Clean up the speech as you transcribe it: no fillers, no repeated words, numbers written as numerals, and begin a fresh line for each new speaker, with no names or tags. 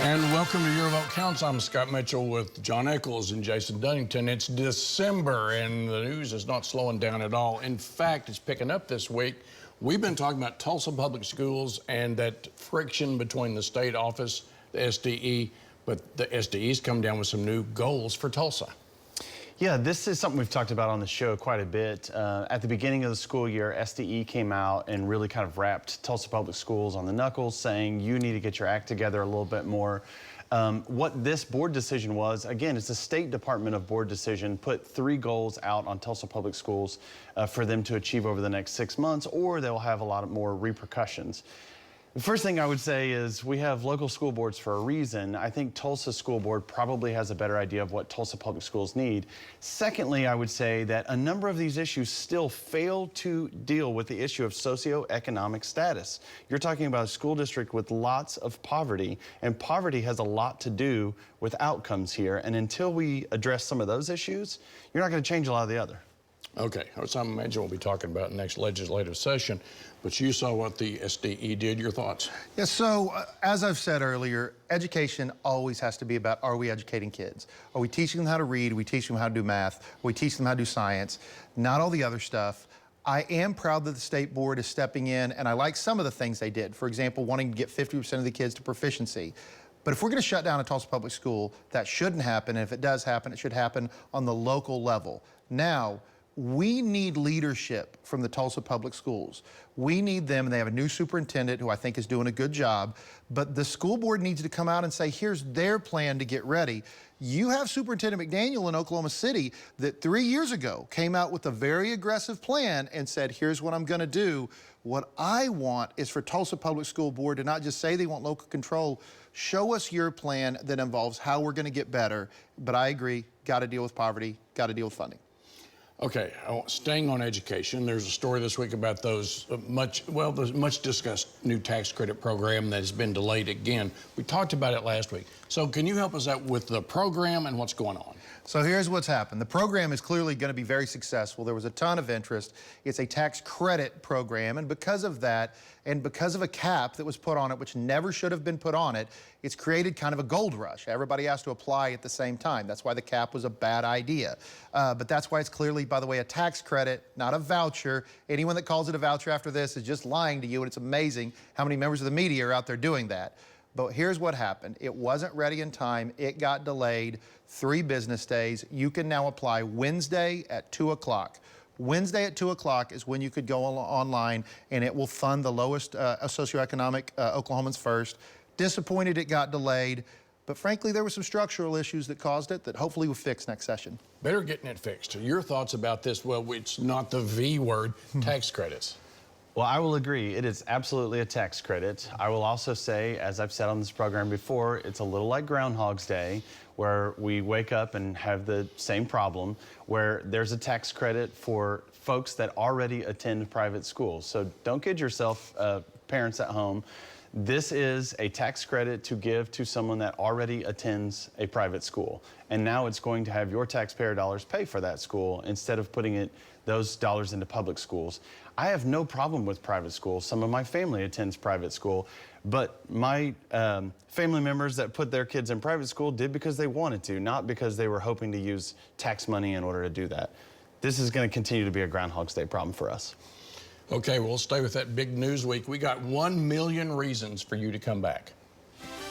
And welcome to Your Vote Counts. I'm Scott Mitchell with Jon Echols and Jason Dunnington. It's December, and the news is not slowing down at all. In fact, it's picking up this week. We've been talking about Tulsa Public Schools and that friction between the state office, the SDE, but the SDE's come down with some new goals for Tulsa.
Yeah, this is something we've talked about on the show quite a bit. At the beginning of the school year, SDE came out and really kind of rapped Tulsa Public Schools on the knuckles, saying you need to get your act together a little bit more. What this board decision was, again, it's a State Department of Board decision, put 3 goals out on Tulsa Public Schools for them to achieve over the next 6 months, or they'll have a lot more repercussions. The first thing I would say is we have local school boards for a reason. I think Tulsa School Board probably has a better idea of what Tulsa Public Schools need. Secondly, I would say that a number of these issues still fail to deal with the issue of socioeconomic status. You're talking about a school district with lots of poverty, and poverty has a lot to do with outcomes here. And until we address some of those issues, you're not going to change a lot of the other.
Okay, which I imagine we'll be talking about next legislative session, but you saw what the SDE did. Your thoughts?
Yeah, so as I've said earlier, education always has to be about, are we educating kids? Are we teaching them how to read? Are we teaching them how to do math? Are we teaching them how to do science? Not all the other stuff. I am proud that the state board is stepping in, and I like some of the things they did. For example, wanting to get 50% of the kids to proficiency. But if we're going to shut down a Tulsa Public School, that shouldn't happen. And if it does happen, it should happen on the local level. Now, we need leadership from the Tulsa Public Schools. We need them, and they have a new superintendent who I think is doing a good job, but the school board needs to come out and say, here's their plan to get ready. You have Superintendent McDaniel in Oklahoma City that 3 years ago came out with a very aggressive plan and said, here's what I'm gonna do. What I want is for Tulsa Public School Board to not just say they want local control, show us your plan that involves how we're gonna get better. But I agree, gotta deal with poverty, gotta deal with funding.
Okay, staying on education, there's a story this week about those the much discussed new tax credit program that has been delayed again. We talked about it last week. So can you help us out with the program and what's going on?
So here's what's happened. The program is clearly going to be very successful. There was a ton of interest. It's a tax credit program, and because of that, and because of a cap that was put on it, which never should have been put on it, it's created kind of a gold rush. Everybody has to apply at the same time. That's why the cap was a bad idea. But that's why it's clearly, by the way, a tax credit, not a voucher. Anyone that calls it a voucher after this is just lying to you, and it's amazing how many members of the media are out there doing that. But here's what happened. It wasn't ready in time. It got delayed 3 business days. You can now apply Wednesday at 2 o'clock. Wednesday at 2 o'clock is when you could go online, and it will fund the lowest socioeconomic Oklahomans first. Disappointed it got delayed, but frankly, there were some structural issues that caused it that hopefully we'll fix next session.
Better getting it fixed. Your thoughts about this? Well, it's not the V word, tax credits.
Well, I will agree. It is absolutely a tax credit. I will also say, as I've said on this program before, it's a little like Groundhog's Day, where we wake up and have the same problem, where there's a tax credit for folks that already attend private schools. So don't kid yourself, parents at home. This is a tax credit to give to someone that already attends a private school. And now it's going to have your taxpayer dollars pay for that school instead of putting those dollars into public schools. I have no problem with private schools. Some of my family attends private school, but my family members that put their kids in private school did because they wanted to, not because they were hoping to use tax money in order to do that. This is going to continue to be a Groundhog's Day problem for us.
Okay, we'll stay with that big news week. We got 1 million reasons for you to come back.